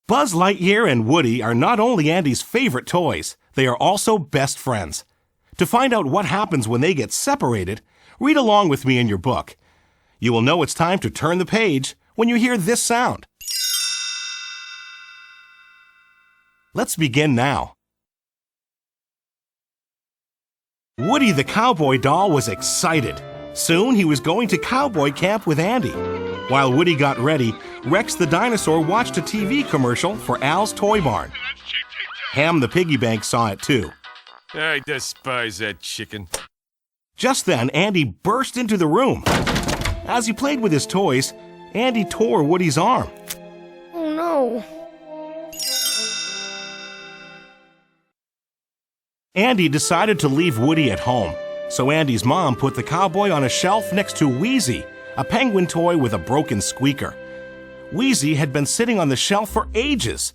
Buzz Lightyear and Woody are not only Andy's favorite toys, they are also best friends. To find out what happens when they get separated, read along with me in your book. You will know it's time to turn the page when you hear this sound. Let's begin now. Woody the cowboy doll was excited. Soon he was going to cowboy camp with Andy. While Woody got ready, Rex the dinosaur watched a TV commercial for Al's Toy Barn. Ham the piggy bank saw it too. I despise that chicken. Just then, Andy burst into the room. As he played with his toys, Andy tore Woody's arm. Oh no. Andy decided to leave Woody at home, so Andy's mom put the cowboy on a shelf next to Wheezy, a penguin toy with a broken squeaker. Wheezy had been sitting on the shelf for ages.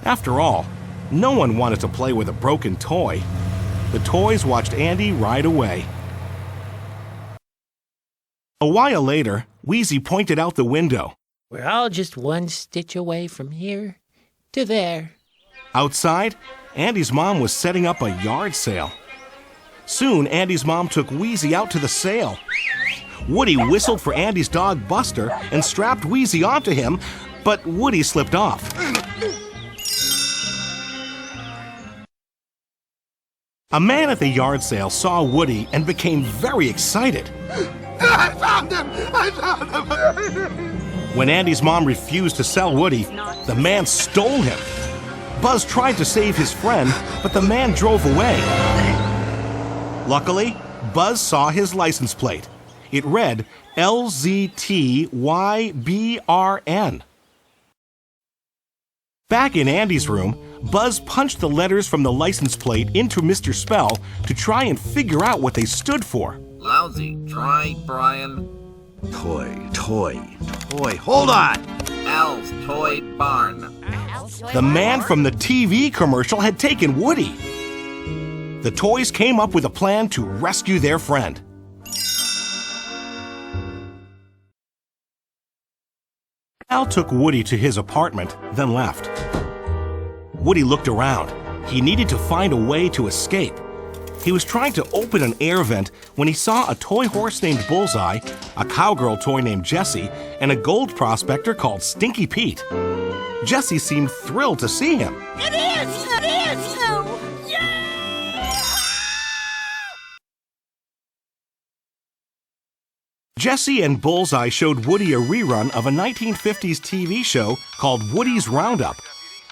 After all, no one wanted to play with a broken toy. The toys watched Andy ride away. A while later, Wheezy pointed out the window. We're all just one stitch away from here to there. Outside, Andy's mom was setting up a yard sale. Soon, Andy's mom took Wheezy out to the sale. Woody whistled for Andy's dog Buster and strapped Wheezy onto him, but Woody slipped off. A man at the yard sale saw Woody and became very excited. I found him! I found him! When Andy's mom refused to sell Woody, the man stole him. Buzz tried to save his friend, but the man drove away. Luckily, Buzz saw his license plate. It read LZTYBRN. Back in Andy's room, Buzz punched the letters from the license plate into Mr. Spell to try and figure out what they stood for. Lousy. Try, Brian. Toy. Hold on! Al's Toy Barn. The man from the TV commercial had taken Woody. The toys came up with a plan to rescue their friend. Al took Woody to his apartment, then left. Woody looked around. He needed to find a way to escape. He was trying to open an air vent when he saw a toy horse named Bullseye, a cowgirl toy named Jessie, and a gold prospector called Stinky Pete. Jessie seemed thrilled to see him. It is you! Jessie and Bullseye showed Woody a rerun of a 1950s TV show called Woody's Roundup.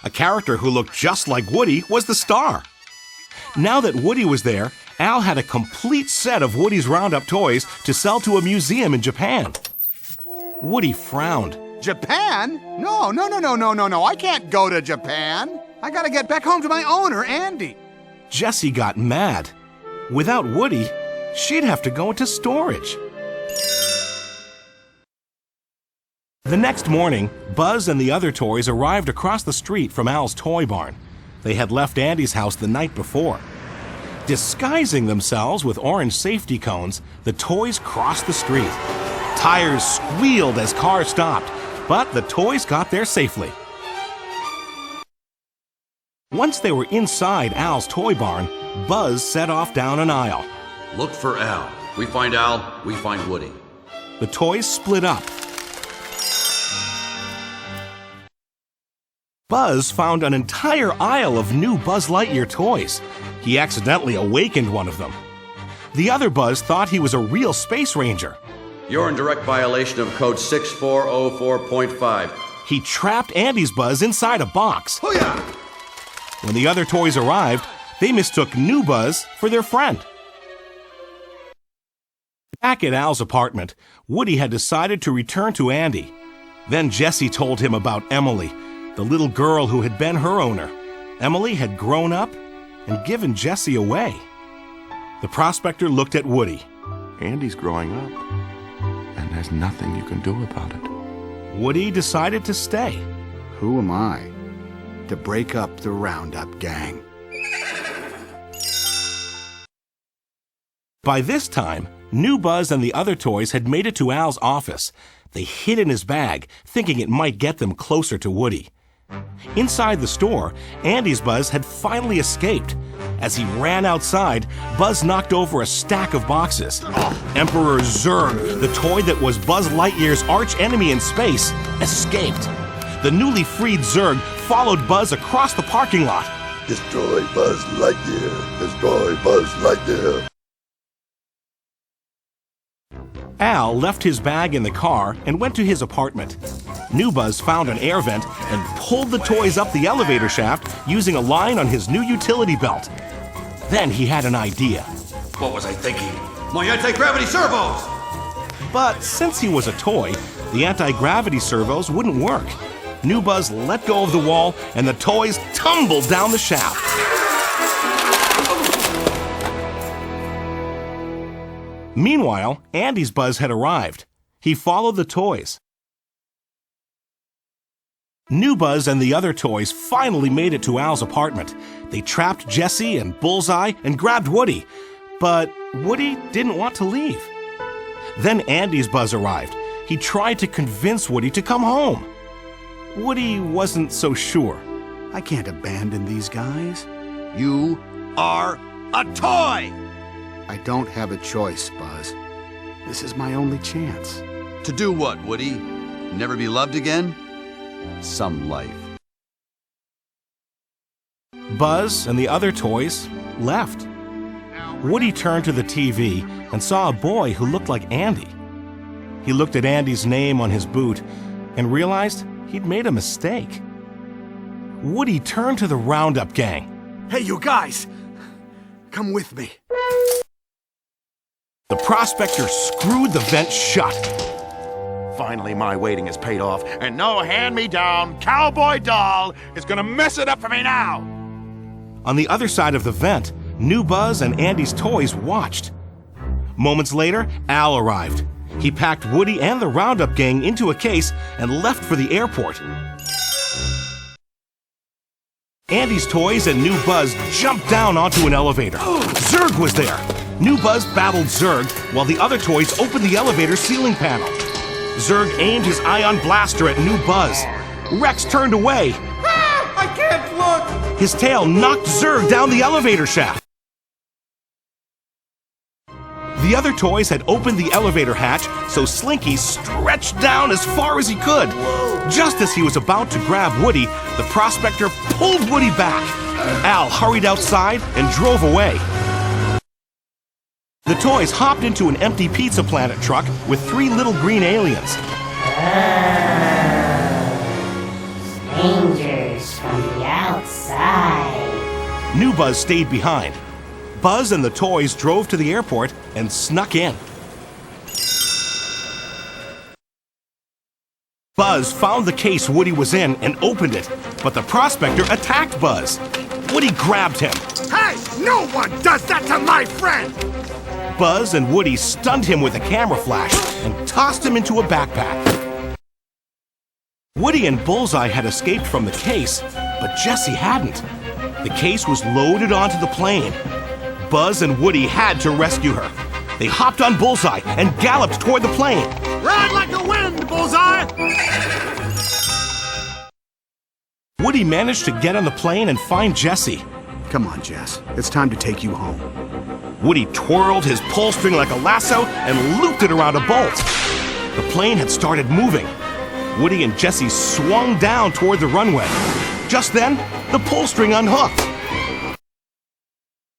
A character who looked just like Woody was the star. Now that Woody was there, Al had a complete set of Woody's Roundup toys to sell to a museum in Japan. Woody frowned. Japan? No. I can't go to Japan. I gotta get back home to my owner, Andy. Jessie got mad. Without Woody, she'd have to go into storage. The next morning, Buzz and the other toys arrived across the street from Al's Toy Barn. They had left Andy's house the night before. Disguising themselves with orange safety cones, the toys crossed the street. Tires squealed as cars stopped, but the toys got there safely. Once they were inside Al's Toy Barn, Buzz set off down an aisle. Look for Al. We find Al, we find Woody. The toys split up. Buzz found an entire aisle of new Buzz Lightyear toys. He accidentally awakened one of them. The other Buzz thought he was a real space ranger. You're in direct violation of code 6404.5. He trapped Andy's Buzz inside a box. Hoo-yah! When the other toys arrived, they mistook new Buzz for their friend. Back at Al's apartment, Woody had decided to return to Andy. Then Jessie told him about Emily, the little girl who had been her owner. Emily had grown up and given Jessie away. The prospector looked at Woody. Andy's growing up, and there's nothing you can do about it. Woody decided to stay. Who am I to break up the Roundup gang? By this time, new Buzz and the other toys had made it to Al's office. They hid in his bag, thinking it might get them closer to Woody. Inside the store, Andy's Buzz had finally escaped. As he ran outside, Buzz knocked over a stack of boxes. Emperor Zurg, the toy that was Buzz Lightyear's arch enemy in space, escaped. The newly freed Zurg followed Buzz across the parking lot. Destroy Buzz Lightyear! Destroy Buzz Lightyear! Al left his bag in the car and went to his apartment. New Buzz found an air vent and pulled the toys up the elevator shaft using a line on his new utility belt. Then he had an idea. What was I thinking? My anti-gravity servos! But since he was a toy, the anti-gravity servos wouldn't work. New Buzz let go of the wall and the toys tumbled down the shaft. Meanwhile, Andy's Buzz had arrived. He followed the toys. New Buzz and the other toys finally made it to Al's apartment. They trapped Jessie and Bullseye and grabbed Woody. But Woody didn't want to leave. Then Andy's Buzz arrived. He tried to convince Woody to come home. Woody wasn't so sure. I can't abandon these guys. You are a toy! I don't have a choice, Buzz. This is my only chance. To do what, Woody? Never be loved again? Some life. Buzz and the other toys left. Woody turned to the TV and saw a boy who looked like Andy. He looked at Andy's name on his boot and realized he'd made a mistake. Woody turned to the Roundup gang. Hey, you guys! Come with me. The prospector screwed the vent shut. Finally, my waiting is paid off, and no hand-me-down cowboy doll is gonna mess it up for me now! On the other side of the vent, New Buzz and Andy's toys watched. Moments later, Al arrived. He packed Woody and the Roundup gang into a case and left for the airport. Andy's toys and New Buzz jumped down onto an elevator. Zurg was there. New Buzz battled Zurg while the other toys opened the elevator ceiling panel. Zurg aimed his ion blaster at New Buzz. Rex turned away. I can't look! His tail knocked Zurg down the elevator shaft. The other toys had opened the elevator hatch, so Slinky stretched down as far as he could. Just as he was about to grab Woody, the prospector pulled Woody back. Al hurried outside and drove away. The toys hopped into an empty Pizza Planet truck with 3 little green aliens. Strangers from the outside. New Buzz stayed behind. Buzz and the toys drove to the airport and snuck in. Buzz found the case Woody was in and opened it, but the prospector attacked Buzz. Woody grabbed him. Hey! No one does that to my friend! Buzz and Woody stunned him with a camera flash and tossed him into a backpack. Woody and Bullseye had escaped from the case, but Jessie hadn't. The case was loaded onto the plane. Buzz and Woody had to rescue her. They hopped on Bullseye and galloped toward the plane. Ride like the wind, Bullseye! Woody managed to get on the plane and find Jessie. Come on, Jess. It's time to take you home. Woody twirled his pull string like a lasso and looped it around a bolt. The plane had started moving. Woody and Jessie swung down toward the runway. Just then, the pull string unhooked.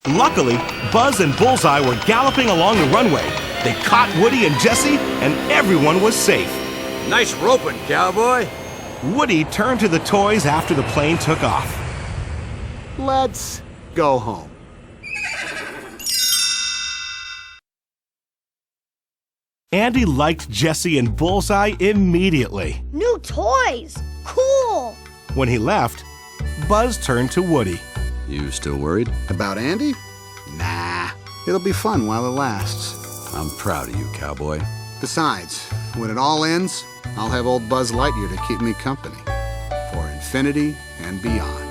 Luckily, Buzz and Bullseye were galloping along the runway. They caught Woody and Jessie, and everyone was safe. Nice roping, cowboy. Woody turned to the toys after the plane took off. Let's go home. Andy liked Jessie and Bullseye immediately. New toys! Cool! When he left, Buzz turned to Woody. You still worried? About Andy? Nah. It'll be fun while it lasts. I'm proud of you, cowboy. Besides, when it all ends, I'll have old Buzz Lightyear to keep me company. For infinity and beyond.